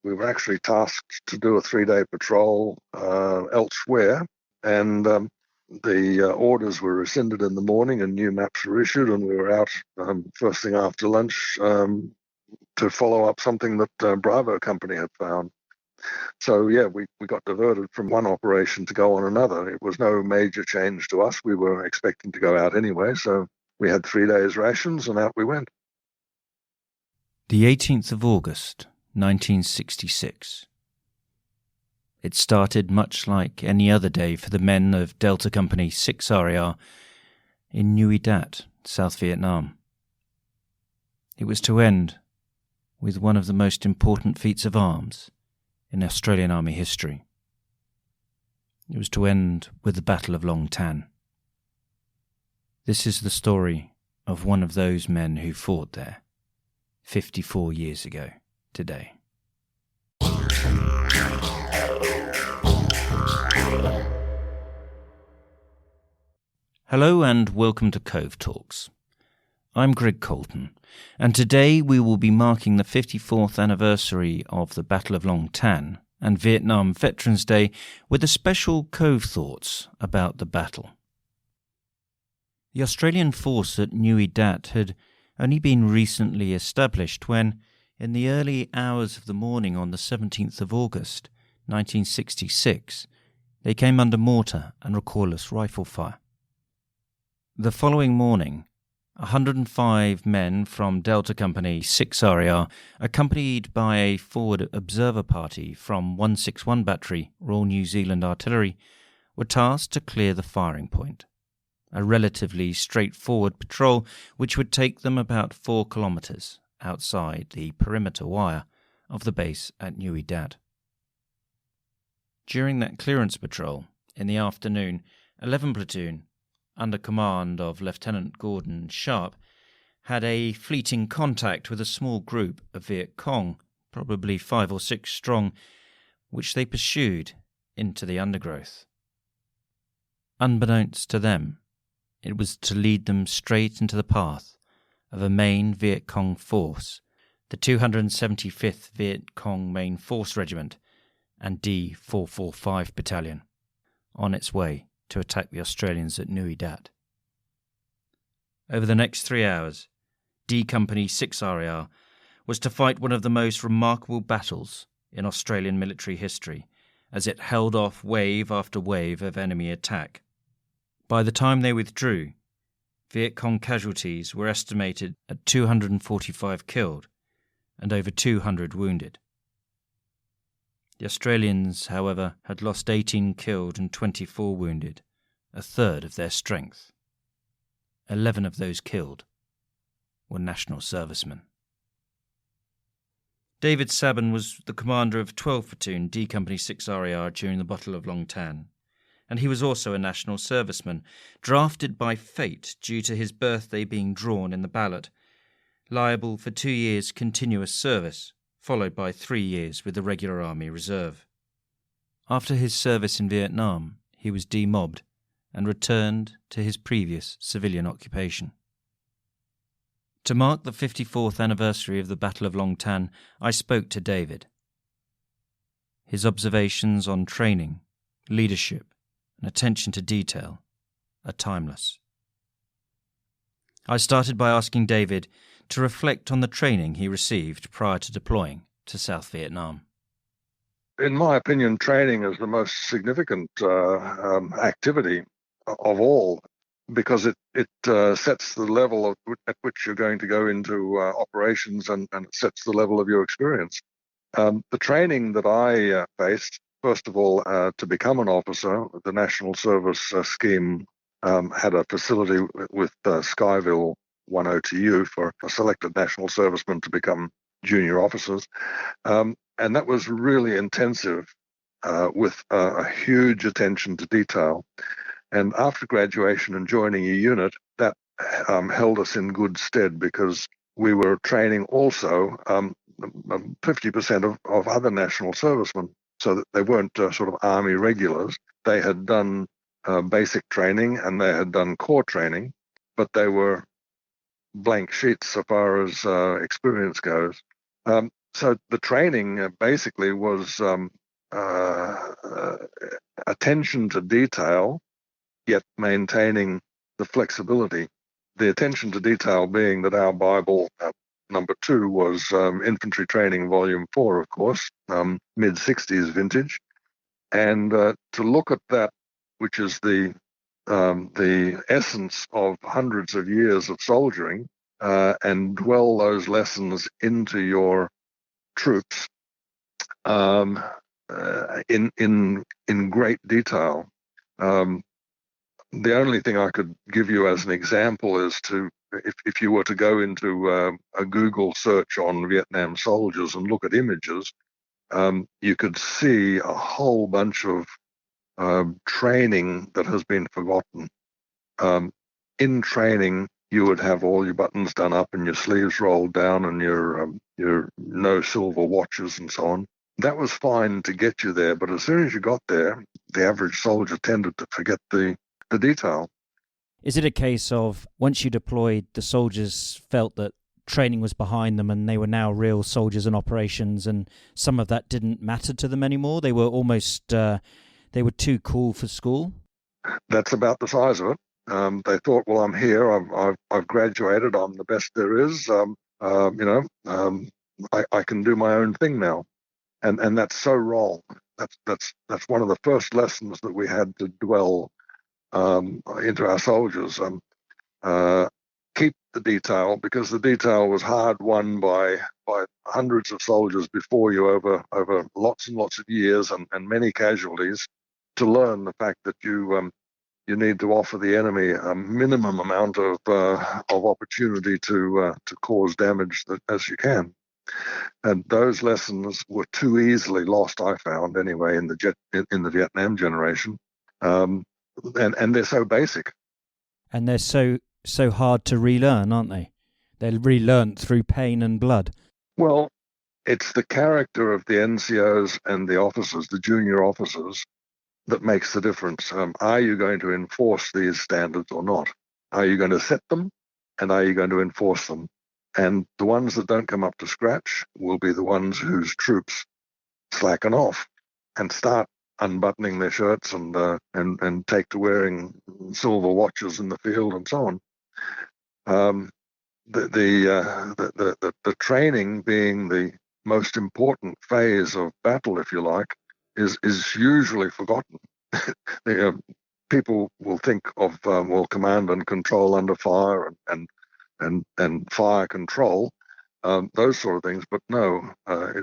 We were actually tasked to do a 3-day patrol elsewhere, and the orders were rescinded in the morning and new maps were issued, and we were out first thing after lunch to follow up something that Bravo Company had found. So, yeah, we got diverted from one operation to go on another. It was no major change to us. We were expecting to go out anyway, so we had 3 days rations and out we went. The 18th of August, 1966. It started much like any other day for the men of Delta Company 6 RAR in Nui Dat, South Vietnam. It was to end with one of the most important feats of arms in Australian Army history. It was to end with the Battle of Long Tan. This is the story of one of those men who fought there 54 years ago today. Hello and welcome to Cove Talks. I'm Greg Colton, and today we will be marking the 54th anniversary of the Battle of Long Tan and Vietnam Veterans Day with a special Cove Thoughts about the battle. The Australian force at Nui Dat had only been recently established when, in the early hours of the morning on the 17th of August, 1966, they came under mortar and recoilless rifle fire. The following morning, 105 men from Delta Company 6 RAR, accompanied by a forward observer party from 161 Battery, Royal New Zealand Artillery, were tasked to clear the firing point, a relatively straightforward patrol which would take them about 4 kilometres outside the perimeter wire of the base at Nui Dat. During that clearance patrol, in the afternoon, 11 Platoon, under command of Lieutenant Gordon Sharp, had a fleeting contact with a small group of Viet Cong, probably 5 or 6 strong, which they pursued into the undergrowth. Unbeknownst to them, it was to lead them straight into the path of a main Viet Cong force, the 275th Viet Cong Main Force Regiment and D445 Battalion, on its way to attack the Australians at Nui Dat. Over the next 3 hours, D Company 6 RAR was to fight one of the most remarkable battles in Australian military history as it held off wave after wave of enemy attack. By the time they withdrew, Viet Cong casualties were estimated at 245 killed and over 200 wounded. The Australians, however, had lost 18 killed and 24 wounded, a third of their strength. 11 of those killed were national servicemen. David Sabben was the commander of 12 Platoon D Company 6 RAR during the Battle of Long Tan, and he was also a national serviceman, drafted by fate due to his birthday being drawn in the ballot, liable for 2 years' continuous service, followed by 3 years with the Regular Army Reserve. After his service in Vietnam, he was demobbed and returned to his previous civilian occupation. To mark the 54th anniversary of the Battle of Long Tan, I spoke to David. His observations on training, leadership, and attention to detail are timeless. I started by asking David to reflect on the training he received prior to deploying to South Vietnam. In my opinion, training is the most significant activity of all, because it sets the level at which you're going to go into operations, and it sets the level of your experience. The training that I faced, first of all, to become an officer, the National Service Scheme had a facility with Skyville 10TU for selected national servicemen to become junior officers. And that was really intensive with a huge attention to detail. And after graduation and joining a unit, that held us in good stead, because we were training also 50% of other national servicemen, so that they weren't sort of Army regulars. They had done basic training and they had done core training, but they were blank sheets so far as experience goes. So the training basically was attention to detail, yet maintaining the flexibility. The attention to detail being that our Bible, number 2, was Infantry Training Volume 4, of course, mid-60s vintage. And to look at that, which is the essence of hundreds of years of soldiering, and dwell those lessons into your troops in great detail. The only thing I could give you as an example is if you were to go into a Google search on Vietnam soldiers and look at images, you could see a whole bunch of training that has been forgotten. In training, you would have all your buttons done up and your sleeves rolled down and your no silver watches and so on. That was fine to get you there, but as soon as you got there, the average soldier tended to forget the detail. Is it a case of once you deployed, the soldiers felt that training was behind them and they were now real soldiers in operations, and some of that didn't matter to them anymore? They were almost they were too cool for school? That's about the size of it. They thought, well, I'm here, I've graduated, I'm the best there is, I can do my own thing now. And that's so wrong. That's one of the first lessons that we had to dwell into our soldiers. Keep the detail, because the detail was hard won by hundreds of soldiers before you over lots and lots of years and many casualties, to learn the fact that you need to offer the enemy a minimum amount of opportunity to cause damage as you can. And those lessons were too easily lost, I found, anyway, in the Vietnam generation. And they're so basic. And they're so hard to relearn, aren't they? They're relearned through pain and blood. Well, it's the character of the NCOs and the officers, the junior officers, that makes the difference. Are you going to enforce these standards or not? Are you going to set them, and are you going to enforce them? And the ones that don't come up to scratch will be the ones whose troops slacken off and start unbuttoning their shirts and take to wearing silver watches in the field and so on. The training being the most important phase of battle, if you like, is usually forgotten. People will think of command and control under fire and fire control, those sort of things. But no,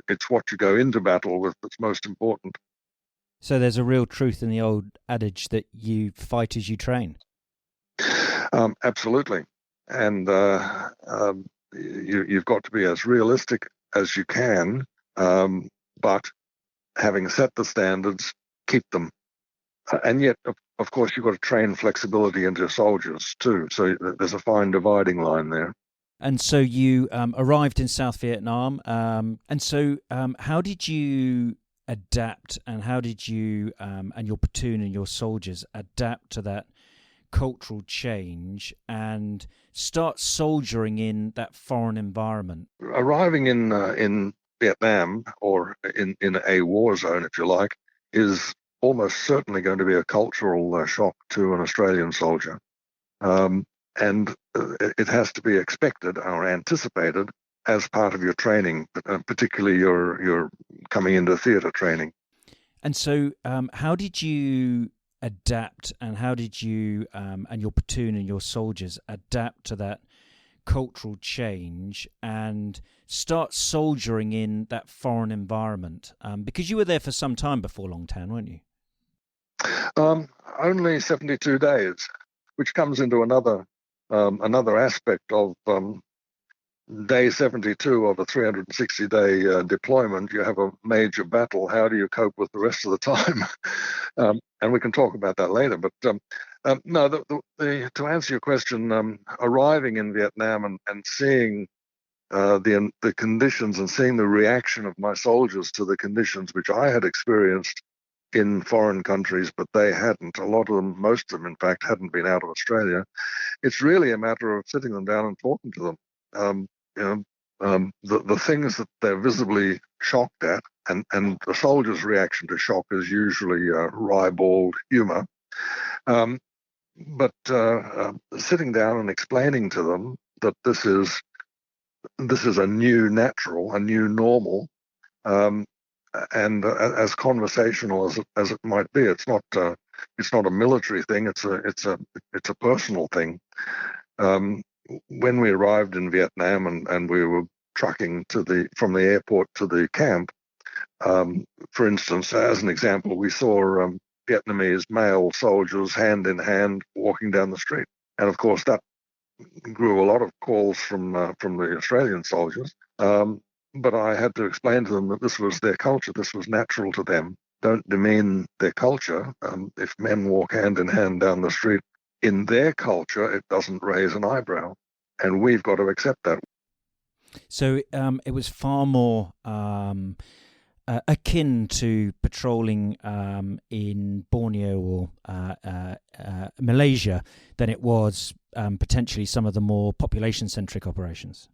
it's what you go into battle with that's most important. So there's a real truth in the old adage that you fight as you train. Absolutely. And you've got to be as realistic as you can, but having set the standards, keep them. And yet, of course, you've got to train flexibility into soldiers too. So there's a fine dividing line there. And so you arrived in South Vietnam. And so how did you adapt, and how did you and your platoon and your soldiers adapt to that cultural change and start soldiering in that foreign environment? Arriving in Vietnam, or in a war zone, if you like, is almost certainly going to be a cultural shock to an Australian soldier. And it has to be expected or anticipated as part of your training, particularly your coming into theatre training. And so how did you adapt, and how did you and your platoon and your soldiers adapt to that cultural change and start soldiering in that foreign environment? Because you were there for some time before Long Tan, weren't you? Only 72 days, which comes into another aspect of day 72 of a 360-day deployment. You have a major battle. How do you cope with the rest of the time? And we can talk about that later. But no, to answer your question, arriving in Vietnam and seeing the conditions and seeing the reaction of my soldiers to the conditions which I had experienced in foreign countries, but they hadn't. A lot of them, most of them, in fact, hadn't been out of Australia. It's really a matter of sitting them down and talking to them. the things that they're visibly shocked at, and the soldier's reaction to shock is usually ribald humour. But sitting down and explaining to them that this is a new natural, a new normal, um, and as conversational as it might be, it's not a military thing. It's a personal thing. When we arrived in Vietnam and we were trucking from the airport to the camp, for instance, as an example, we saw Vietnamese male soldiers hand in hand walking down the street, and of course that grew a lot of calls from the Australian soldiers. But I had to explain to them that this was their culture, this was natural to them. Don't demean their culture. If men walk hand in hand down the street, in their culture, it doesn't raise an eyebrow, and we've got to accept that. So it was far more akin to patrolling in Borneo or Malaysia than it was potentially some of the more population-centric operations.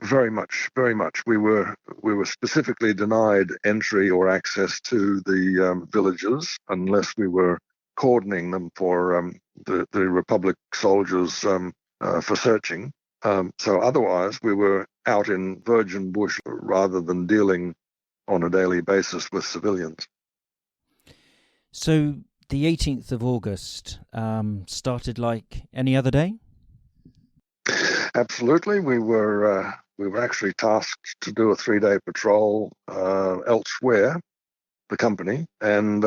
Very much, very much. We were specifically denied entry or access to the villages unless we were cordoning them for the Republic soldiers for searching. So otherwise, we were out in virgin bush rather than dealing on a daily basis with civilians. So the 18th of August started like any other day? Absolutely. We were actually tasked to do a 3-day patrol elsewhere, the company, and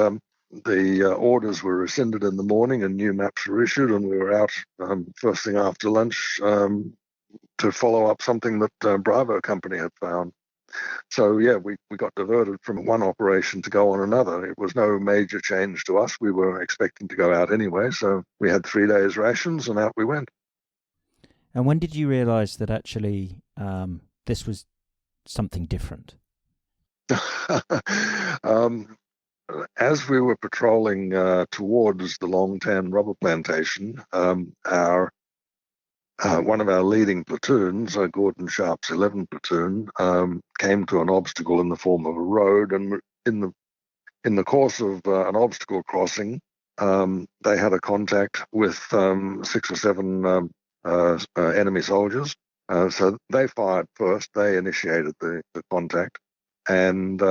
the orders were rescinded in the morning and new maps were issued, and we were out first thing after lunch to follow up something that Bravo Company had found. So, yeah, we got diverted from one operation to go on another. It was no major change to us. We were expecting to go out anyway, so we had 3 days rations and out we went. And when did you realise that actually this was something different? As we were patrolling towards the Long Tan rubber plantation, one of our leading platoons, Gordon Sharp's 11 platoon, came to an obstacle in the form of a road, and in the course of an obstacle crossing, they had a contact with 6 or 7 enemy soldiers. So they fired first. They initiated the contact and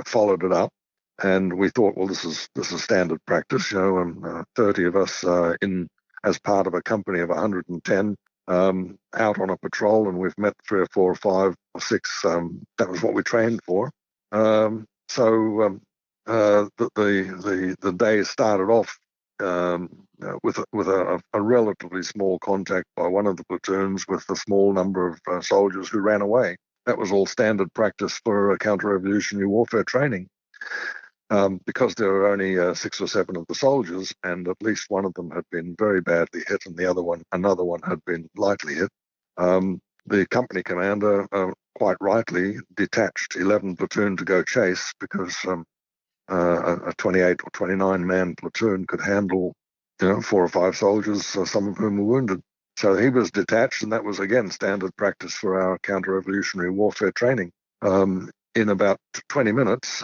followed it up. And we thought, well, this is standard practice. 30 of us as part of a company of 110 out on a patrol, and we've met 3 or 4 or 5 or 6. That was what we trained for. The day started off with a relatively small contact by one of the platoons with a small number of soldiers who ran away. That was all standard practice for counter-revolutionary warfare training. Because there were only 6 or 7 of the soldiers, and at least one of them had been very badly hit, and another one had been lightly hit. The company commander, quite rightly, detached 11 platoon to go chase because a 28 or 29 man platoon could handle 4 or 5 soldiers, some of whom were wounded. So he was detached, and that was again standard practice for our counter-revolutionary warfare training. In about 20 minutes,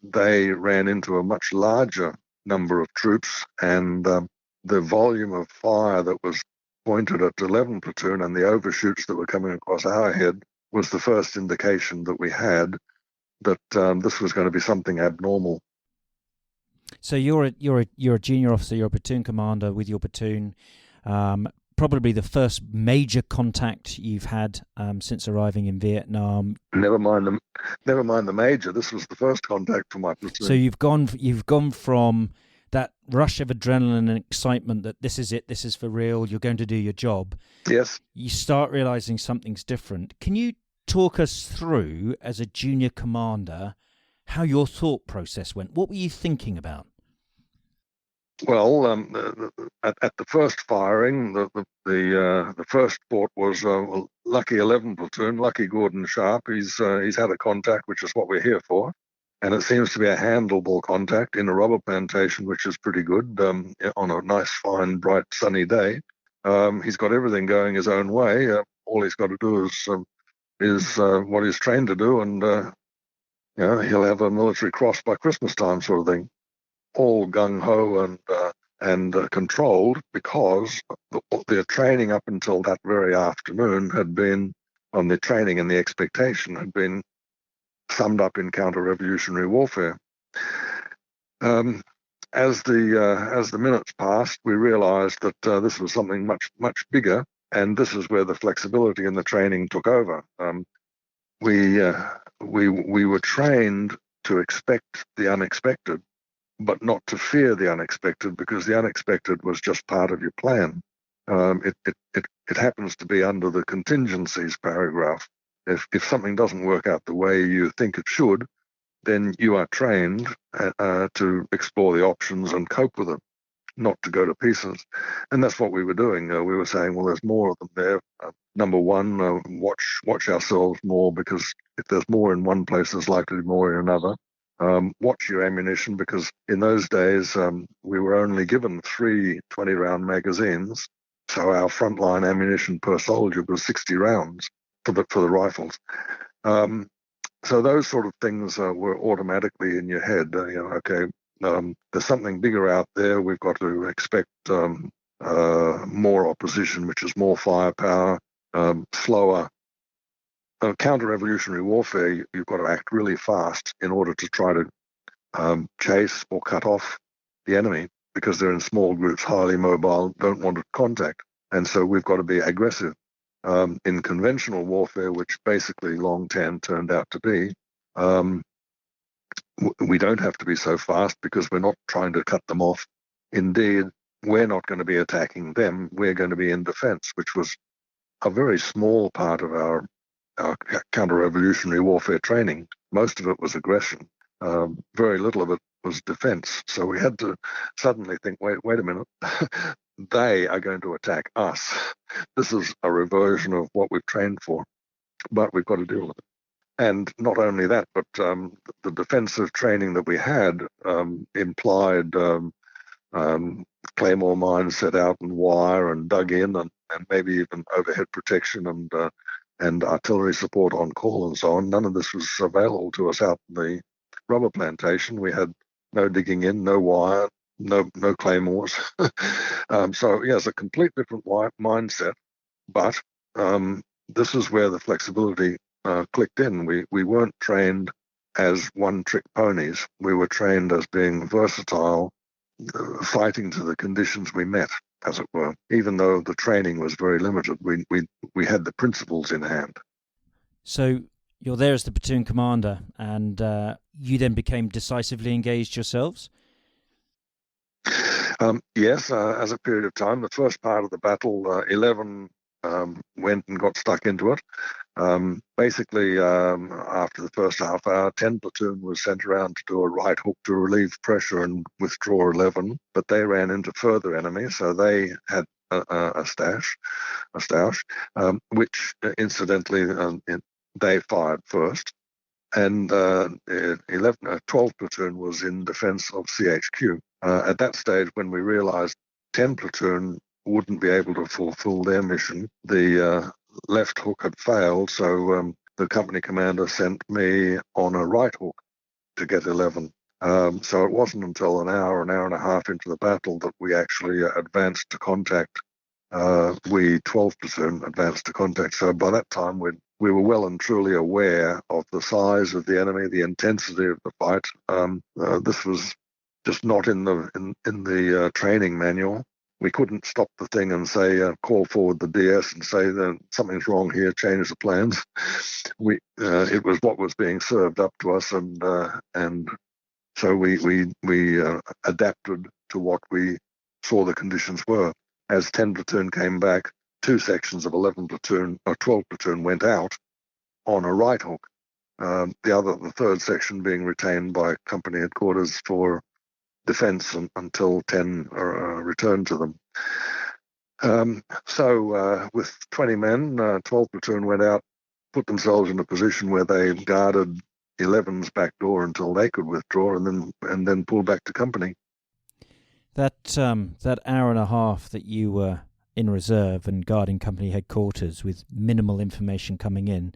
they ran into a much larger number of troops, and the volume of fire that was pointed at 11 platoon and the overshoots that were coming across our head was the first indication that we had that this was going to be something abnormal. So you're a junior officer, you're a platoon commander with your platoon. Probably the first major contact you've had since arriving in Vietnam. Never mind the major. This was the first contact for my platoon. So you've gone from that rush of adrenaline and excitement that this is it, this is for real, you're going to do your job. Yes. You start realizing something's different. Can you talk us through, as a junior commander, how your thought process went? What were you thinking about? Well, at the first firing, the first thought was, lucky 11 platoon, lucky Gordon Sharp. He's had a contact, which is what we're here for, and it seems to be a handleable contact in a rubber plantation, which is pretty good on a nice, fine, bright, sunny day. He's got everything going his own way. all he's got to do is what he's trained to do, and he'll have a military cross by Christmas time, sort of thing. All gung ho and controlled, because their training up until that very afternoon had been, on the training and the expectation had been summed up in counter-revolutionary warfare. As the minutes passed, we realised that this was something much bigger, and this is where the flexibility in the training took over. We were trained to expect the unexpected, but not to fear the unexpected, because the unexpected was just part of your plan. It happens to be under the contingencies paragraph. If something doesn't work out the way you think it should, then you are trained to explore the options and cope with it, not to go to pieces. And that's what we were doing. We were saying, well, there's more of them there. Number one, watch ourselves more, because if there's more in one place, there's likely to be more in another. Watch your ammunition, because in those days we were only given 3 20-round magazines, so our frontline ammunition per soldier was 60 rounds for the rifles. So those sort of things were automatically in your head. Okay, there's something bigger out there. We've got to expect more opposition, which is more firepower, slower. Counter-revolutionary warfare, you've got to act really fast in order to try to chase or cut off the enemy, because they're in small groups, highly mobile, don't want contact. And so we've got to be aggressive. In conventional warfare, which basically Long Tan turned out to be, we don't have to be so fast, because we're not trying to cut them off. Indeed, we're not going to be attacking them. We're going to be in defense, which was a very small part of our counter-revolutionary warfare training. Most of it was aggression. Very little of it was defense. So we had to suddenly think, wait a minute, they are going to attack us. This is a reversion of what we've trained for, but we've got to deal with it. And not only that, but the defensive training that we had implied claymore mines set out and wire and dug in, and maybe even overhead protection and artillery support on call and so on. None of this was available to us out in the rubber plantation. We had no digging in, no wire, no claymores. So yeah, it's a complete different mindset. But this is where the flexibility clicked in. We weren't trained as one-trick ponies. We were trained as being versatile, fighting to the conditions we met, as it were. Even though the training was very limited, we had the principles in hand. So you're there as the platoon commander, and you then became decisively engaged yourselves? Yes, as a period of time. The first part of the battle, 11 went and got stuck into it. Basically, after the first half hour, 10 platoon was sent around to do a right hook to relieve pressure and withdraw 11, but they ran into further enemy, so they had a stoush, which incidentally they fired first. And 12 platoon was in defense of CHQ. At that stage, when we realized 10 platoon wouldn't be able to fulfill their mission, the left hook had failed, so the company commander sent me on a right hook to get 11. So it wasn't until an hour and a half into the battle that we actually advanced to contact. We 12 platoon advanced to contact. So by that time, we were well and truly aware of the size of the enemy, the intensity of the fight. This was just not in the training manual. We couldn't stop the thing and say, call forward the DS and say that something's wrong here, change the plans. It was what was being served up to us, and so we adapted to what we saw the conditions were. As 10 platoon came back, 2 sections of 11 platoon or 12 platoon went out on a right hook. The third section being retained by company headquarters for defense until 10 returned to them. So with 20 men, 12 platoon went out, put themselves in a position where they guarded 11's back door until they could withdraw, and then pull back to company. That hour and a half that you were in reserve and guarding company headquarters with minimal information coming in.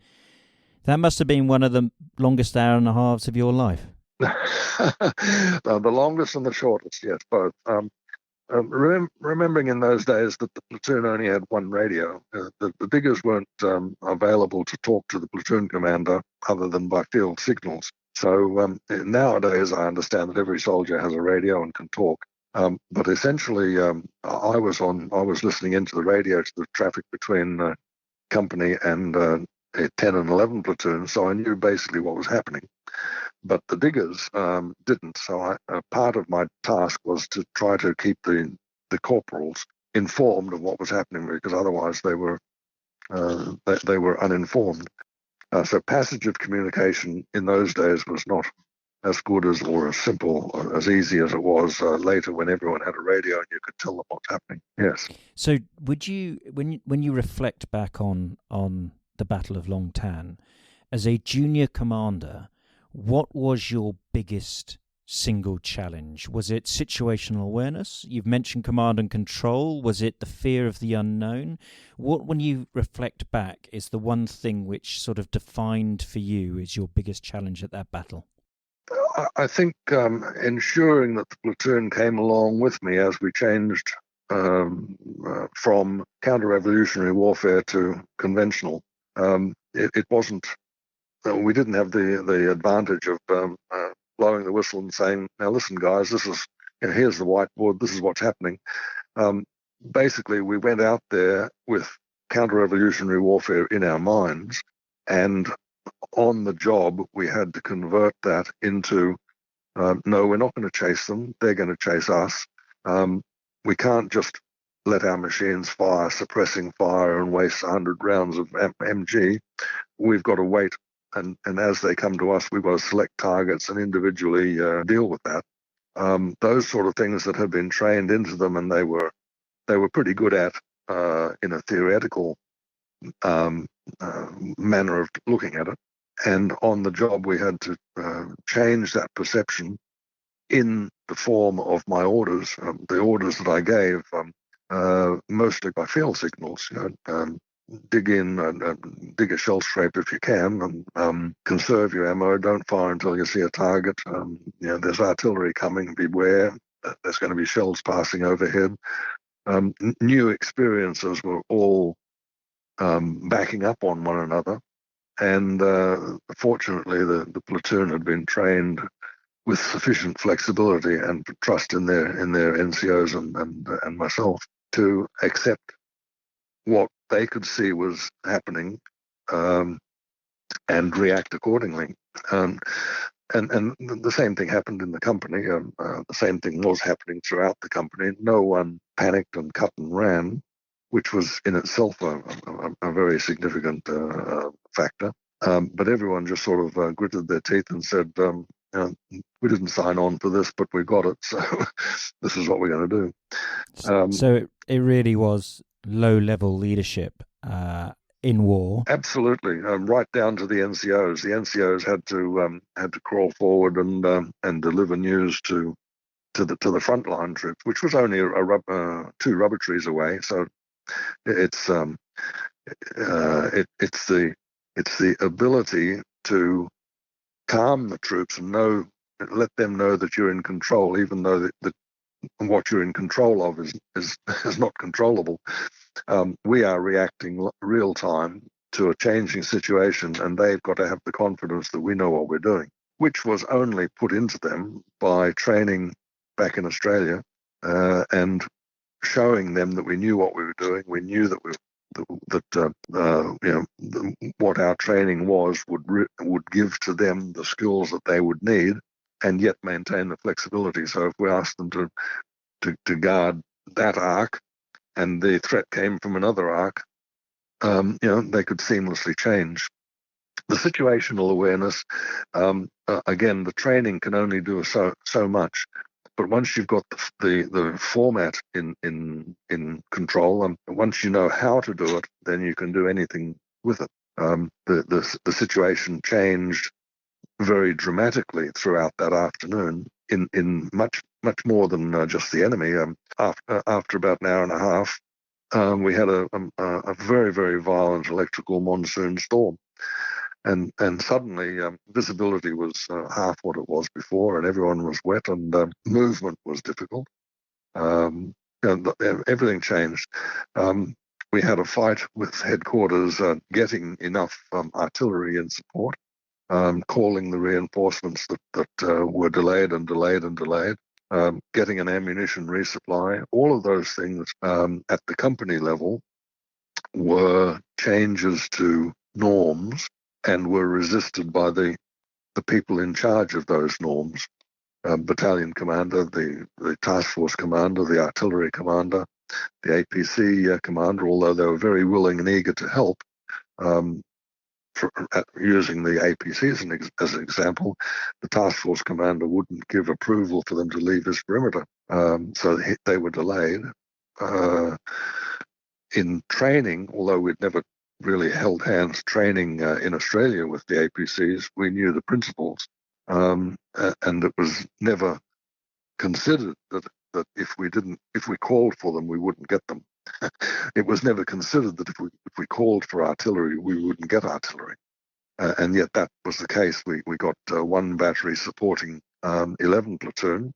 That must have been one of the longest hour and a halves of your life. The longest and the shortest, yes, both. Remembering in those days that the platoon only had one radio, the diggers weren't available to talk to the platoon commander other than by field signals. So nowadays, I understand that every soldier has a radio and can talk. But essentially, I was listening into the radio to the traffic between company and 10 and 11 platoons, so I knew basically what was happening. But the diggers didn't. So part of my task was to try to keep the corporals informed of what was happening, because otherwise they were uninformed. So passage of communication in those days was not as good as or as simple or as easy as it was later, when everyone had a radio and you could tell them what's happening. Yes. So would you, when you reflect back on the Battle of Long Tan, as a junior commander, what was your biggest single challenge? Was it situational awareness? You've mentioned command and control. Was it the fear of the unknown? What, when you reflect back, is the one thing which sort of defined for you as your biggest challenge at that battle? I think ensuring that the platoon came along with me as we changed from counter-revolutionary warfare to conventional. It wasn't. We didn't have the advantage of blowing the whistle and saying, "Now listen, guys, this is here's the whiteboard. This is what's happening." Basically, we went out there with counter-revolutionary warfare in our minds, and on the job, we had to convert that into, no, we're not going to chase them. They're going to chase us. We can't just let our machines fire, suppressing fire, and waste 100 rounds of MG. We've got to wait. And as they come to us, we've got to select targets and individually deal with that. Those sort of things that had been trained into them, and they were pretty good at in a theoretical manner of looking at it. And on the job, we had to change that perception in the form of my orders, the orders that I gave, mostly by field signals. Dig in, dig a shell scrape if you can, and conserve your ammo. Don't fire until you see a target. There's artillery coming. Beware. There's going to be shells passing overhead. New experiences were all backing up on one another, and fortunately, the platoon had been trained with sufficient flexibility and trust in their NCOs and myself to accept what they could see was happening and react accordingly. And the same thing happened in the company. The same thing was happening throughout the company. No one panicked and cut and ran, which was in itself a very significant factor. But everyone just sort of gritted their teeth and said, we didn't sign on for this, but we got it, so this is what we're going to do. So it really was low-level leadership in war. Absolutely, right down to the NCOs. The NCOs had to crawl forward and deliver news to the frontline troops, which was only 2 rubber trees away. So it's the ability to calm the troops and let them know that you're in control, even though that what you're in control of is not controllable. We are reacting real time to a changing situation, and they've got to have the confidence that we know what we're doing, which was only put into them by training back in Australia and showing them that we knew what we were doing. We knew that what our training was would give to them the skills that they would need, and yet maintain the flexibility. So if we asked them to guard that arc, and the threat came from another arc, they could seamlessly change. The situational awareness, again, the training can only do so much. But once you've got the format in control, and once you know how to do it, then you can do anything with it. The situation changed very dramatically throughout that afternoon in much more than just the enemy. After about an hour and a half, we had a very, very violent electrical monsoon storm. And suddenly visibility was half what it was before, and everyone was wet, and movement was difficult. Everything changed. We had a fight with headquarters getting enough artillery in support, calling the reinforcements that were delayed and delayed and delayed, getting an ammunition resupply. All of those things at the company level were changes to norms and were resisted by the people in charge of those norms. Battalion commander, the task force commander, the artillery commander, the APC commander, although they were very willing and eager to help, using the APC as an example, the task force commander wouldn't give approval for them to leave his perimeter. So they were delayed. In training, although we'd never really held hands training in Australia with the APCs, we knew the principles. And it was never considered that if we called for them, we wouldn't get them. It was never considered that if we called for artillery, we wouldn't get artillery. And yet that was the case. We got one battery supporting 11 platoon,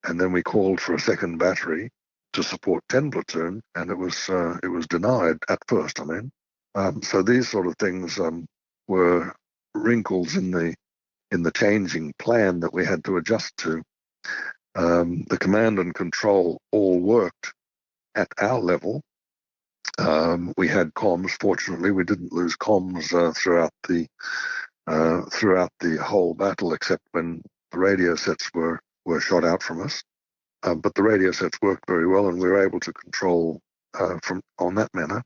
and then we called for a second battery to support 10 platoon, and it was denied at first. So these sort of things were wrinkles in the changing plan that we had to adjust to. The command and control all worked at our level. We had comms. Fortunately, we didn't lose comms throughout the whole battle, except when the radio sets were shot out from us. But the radio sets worked very well, and we were able to control on that manner.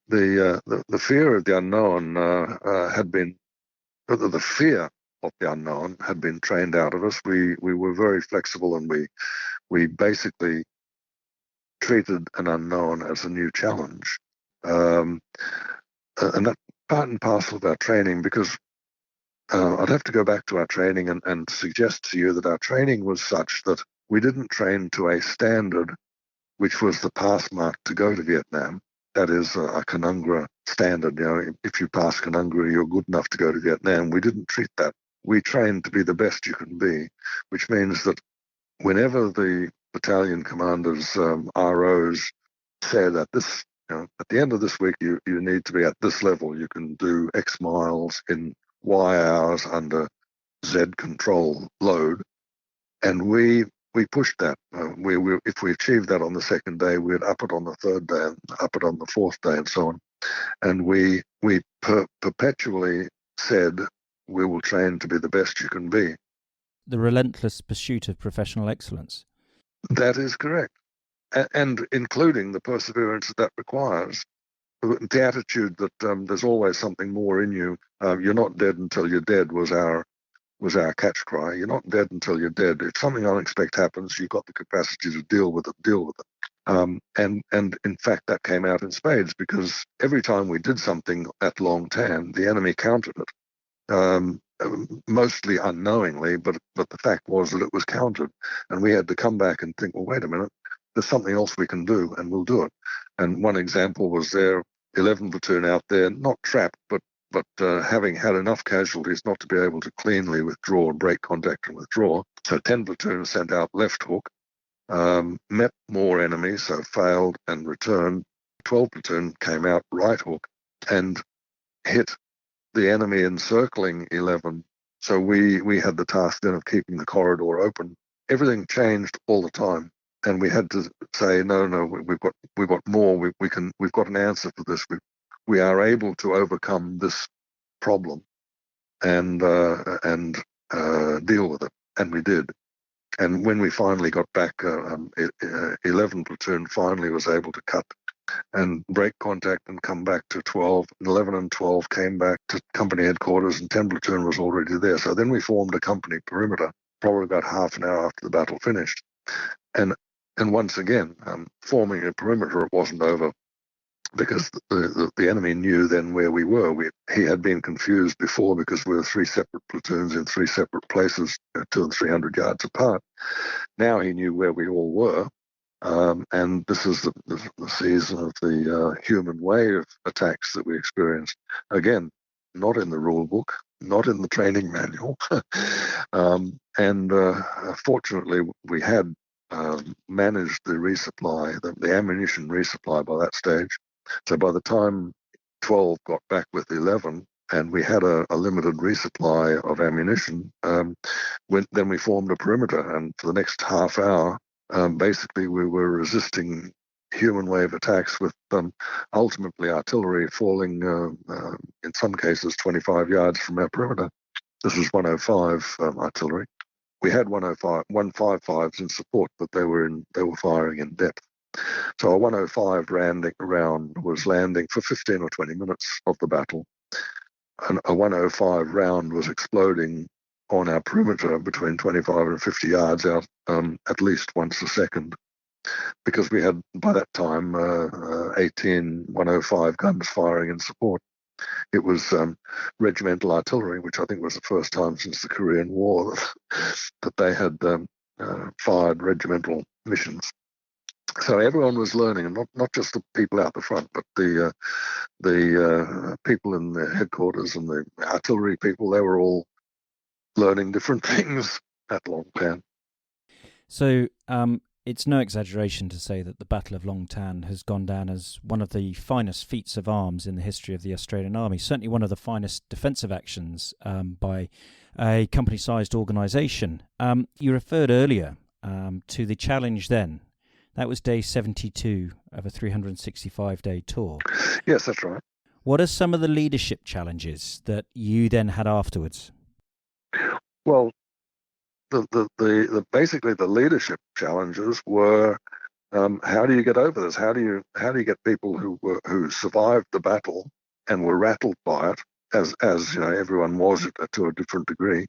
The fear of the unknown had been, the fear of the unknown had been trained out of us. We were very flexible, and we basically treated an unknown as a new challenge. And that part and parcel of our training, because I'd have to go back to our training and suggest to you that our training was such that we didn't train to a standard which was the pass mark to go to Vietnam. That is a Canungra standard. If you pass Canungra, you're good enough to go to Vietnam. We didn't treat that. We trained to be the best you can be, which means that whenever the battalion commanders, ROs, said at the end of this week, you need to be at this level. You can do X miles in Y hours under Z control load, and we pushed that. If we achieved that on the second day, we'd up it on the third day, and up it on the fourth day, and so on. And we perpetually said, we will train to be the best you can be. The relentless pursuit of professional excellence. That is correct, and including the perseverance that requires. The attitude that there's always something more in you. You're not dead until you're dead was our catch cry. You're not dead until you're dead. If something unexpected happens, you've got the capacity to deal with it. And in fact, that came out in spades, because every time we did something at Long Tan, the enemy countered it. Mostly unknowingly, but the fact was that it was countered, and we had to come back and think, well, wait a minute, there's something else we can do, and we'll do it. And one example was their 11 platoon out there, not trapped, but having had enough casualties not to be able to cleanly withdraw, break contact and withdraw. So 10 platoon sent out left hook, met more enemies, so failed and returned. 12 platoon came out right hook and hit the enemy encircling 11. So we had the task then of keeping the corridor open. Everything changed all the time, and we had to say, no, we've got more. We've got an answer for this. We are able to overcome this problem and deal with it, and we did. And when we finally got back, 11 platoon finally was able to cut and break contact and come back to 12. 11 and 12 came back to company headquarters, and 10 platoon was already there. So then we formed a company perimeter, probably about half an hour after the battle finished. And once again, forming a perimeter, it wasn't over, because the enemy knew then where we were. He had been confused before, because we were 3 separate platoons in 3 separate places, 200 and 300 yards apart. Now he knew where we all were, And this is the season of the human wave attacks that we experienced. Again, not in the rule book, not in the training manual. And fortunately, we had managed the resupply, the ammunition resupply by that stage. So by the time 12 got back with 11, and we had a limited resupply of ammunition, then we formed a perimeter. And for the next half hour, basically we were resisting human wave attacks with ultimately artillery falling, in some cases, 25 yards from our perimeter. This was 105 artillery. We had 155s in support, but they were firing in depth. So a 105 round was landing for 15 or 20 minutes of the battle, and a 105 round was exploding on our perimeter between 25 and 50 yards out, at least once a second, because we had by that time 18 105 guns firing in support. It was regimental artillery, which I think was the first time since the Korean War that they had fired regimental missions. So everyone was learning, and not just the people out the front, but the people in the headquarters and the artillery people. They were all learning different things at Long Tan. So it's no exaggeration to say that the Battle of Long Tan has gone down as one of the finest feats of arms in the history of the Australian Army, certainly one of the finest defensive actions by a company-sized organisation. You referred earlier to the challenge then. That was day 72 of a 365-day tour. Yes, that's right. What are some of the leadership challenges that you then had afterwards? Well, the basically the leadership challenges were how do you get over this? How do you get people who survived the battle and were rattled by it, as you know, everyone was to a different degree,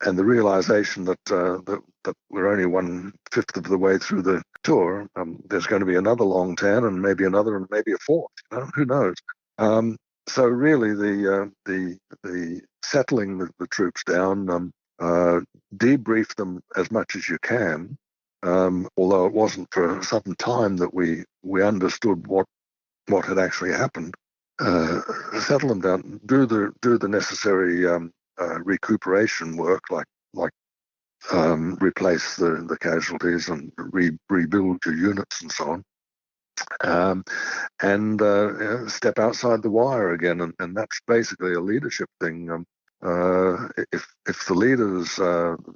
and the realization that that we're only 1/5 of the way through the tour. There's going to be another Long Tan, and maybe another, and maybe a fourth. You know, who knows? So really, the settling the troops down, debrief them as much as you can. Although it wasn't for some time that we understood what had actually happened. Settle them down, do the necessary recuperation work, like replace the casualties and rebuild your units and so on, and step outside the wire again, and that's basically a leadership thing. If the leaders,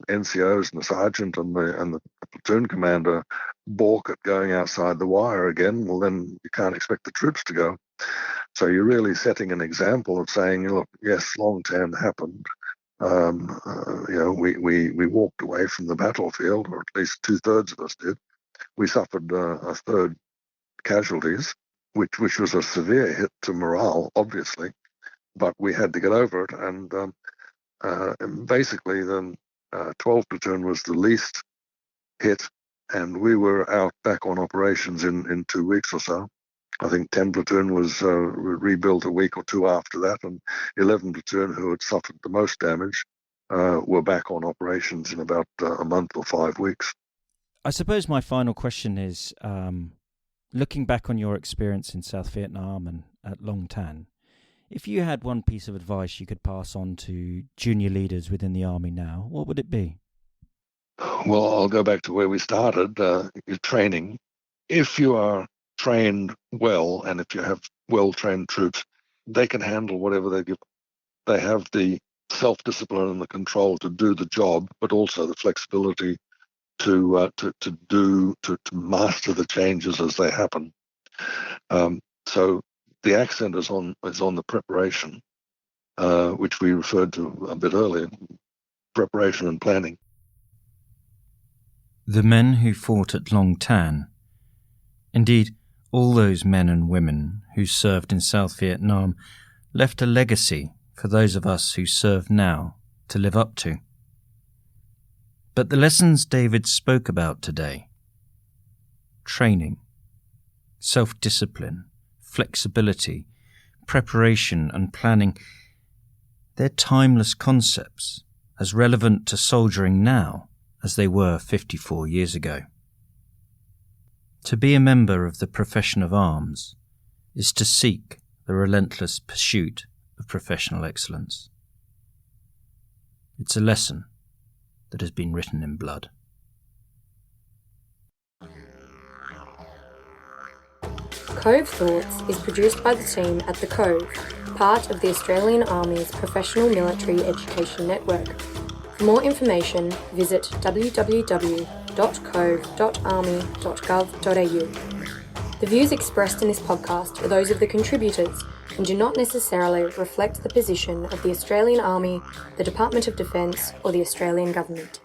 NCOs and the sergeant and the platoon commander balk at going outside the wire again, well then you can't expect the troops to go. So you're really setting an example of saying, look, yes, Long Tan happened. We walked away from the battlefield, or at least 2/3 of us did. We suffered a third casualties, which was a severe hit to morale, obviously, but we had to get over it. And basically, the 12 platoon was the least hit, and we were out back on operations in 2 weeks or so. I think 10 platoon was rebuilt a week or two after that, and 11 platoon, who had suffered the most damage, were back on operations in about a month or 5 weeks. I suppose my final question is, looking back on your experience in South Vietnam and at Long Tan, if you had one piece of advice you could pass on to junior leaders within the Army now, what would it be? Well, I'll go back to where we started, your training. If you are trained well, and if you have well-trained troops, they can handle whatever they give. They have the self-discipline and the control to do the job, but also the flexibility to master the changes as they happen. So the accent is on the preparation, which we referred to a bit earlier, preparation and planning. The men who fought at Long Tan, indeed all those men and women who served in South Vietnam, left a legacy for those of us who serve now to live up to. But the lessons David spoke about today, training, self-discipline, flexibility, preparation and planning, they're timeless concepts, as relevant to soldiering now as they were 54 years ago. To be a member of the profession of arms is to seek the relentless pursuit of professional excellence. It's a lesson that has been written in blood. Cove Thoughts is produced by the team at the Cove, part of the Australian Army's Professional Military Education Network. For more information, visit www.cove.army.gov.au. The views expressed in this podcast are those of the contributors and do not necessarily reflect the position of the Australian Army, the Department of Defence, or the Australian Government.